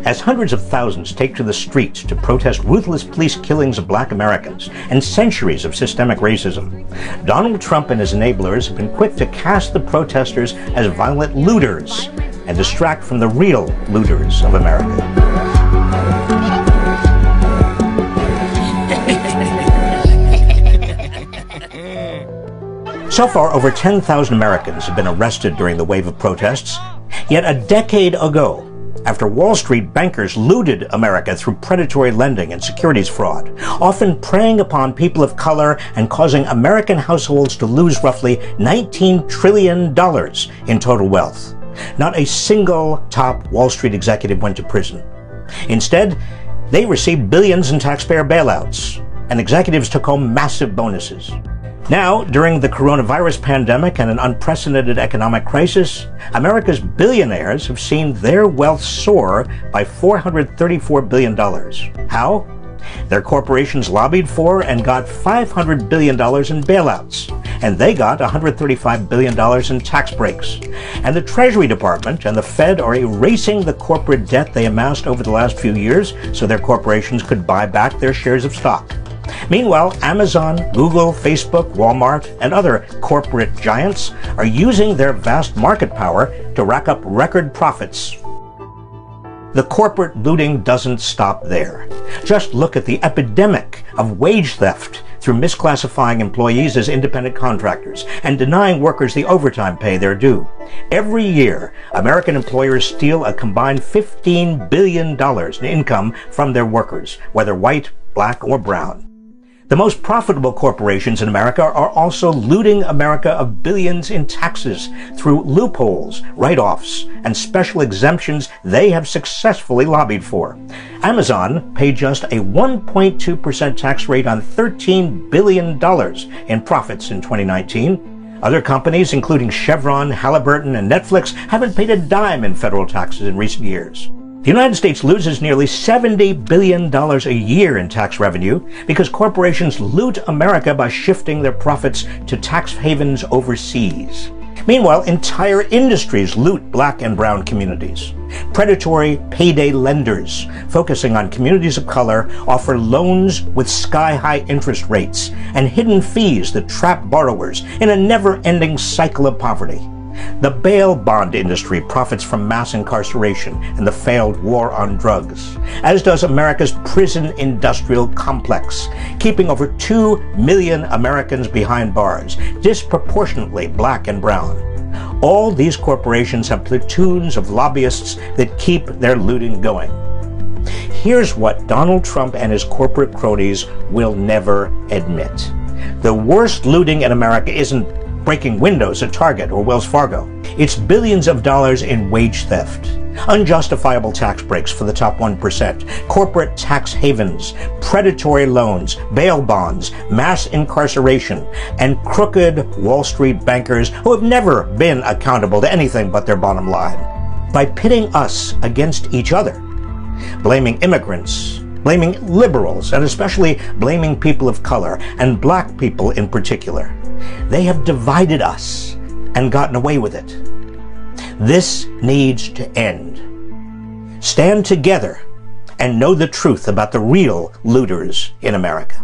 As hundreds of thousands take to the streets to protest ruthless police killings of black Americans and centuries of systemic racism, Donald Trump and his enablers have been quick to cast the protesters as violent looters and distract from the real looters of America. So far, over 10,000 Americans have been arrested during the wave of protests. Yet a decade ago, after Wall Street bankers looted America through predatory lending and securities fraud, often preying upon people of color and causing American households to lose roughly $19 trillion in total wealth, not a single top Wall Street executive went to prison. Instead, they received billions in taxpayer bailouts, and executives took home massive bonuses. Now, during the coronavirus pandemic and an unprecedented economic crisis, America's billionaires have seen their wealth soar by $434 billion. How? Their corporations lobbied for and got $500 billion in bailouts, and they got $135 billion in tax breaks. And the Treasury Department and the Fed are erasing the corporate debt they amassed over the last few years so their corporations could buy back their shares of stock. Meanwhile, Amazon, Google, Facebook, Walmart, and other corporate giants are using their vast market power to rack up record profits. The corporate looting doesn't stop there. Just look at the epidemic of wage theft through misclassifying employees as independent contractors and denying workers the overtime pay they're due. Every year, American employers steal a combined $15 billion in income from their workers, whether white, black, or brown. The most profitable corporations in America are also looting America of billions in taxes through loopholes, write-offs, and special exemptions they have successfully lobbied for. Amazon paid just a 1.2% tax rate on $13 billion in profits in 2019. Other companies, including Chevron, Halliburton, and Netflix, haven't paid a dime in federal taxes in recent years. The United States loses nearly $70 billion a year in tax revenue because corporations loot America by shifting their profits to tax havens overseas. Meanwhile, entire industries loot black and brown communities. Predatory payday lenders, focusing on communities of color, offer loans with sky-high interest rates and hidden fees that trap borrowers in a never-ending cycle of poverty. The bail bond industry profits from mass incarceration and the failed war on drugs, as does America's prison industrial complex, keeping over 2 million Americans behind bars, disproportionately black and brown. All these corporations have platoons of lobbyists that keep their looting going. Here's what Donald Trump and his corporate cronies will never admit. The worst looting in America isn't breaking windows at Target or Wells Fargo. It's billions of dollars in wage theft, unjustifiable tax breaks for the top 1%, corporate tax havens, predatory loans, bail bonds, mass incarceration, and crooked Wall Street bankers who have never been accountable to anything but their bottom line. By pitting us against each other, blaming immigrants, blaming liberals, and especially blaming people of color, and black people in particular, they have divided us and gotten away with it. This needs to end. Stand together and know the truth about the real looters in America.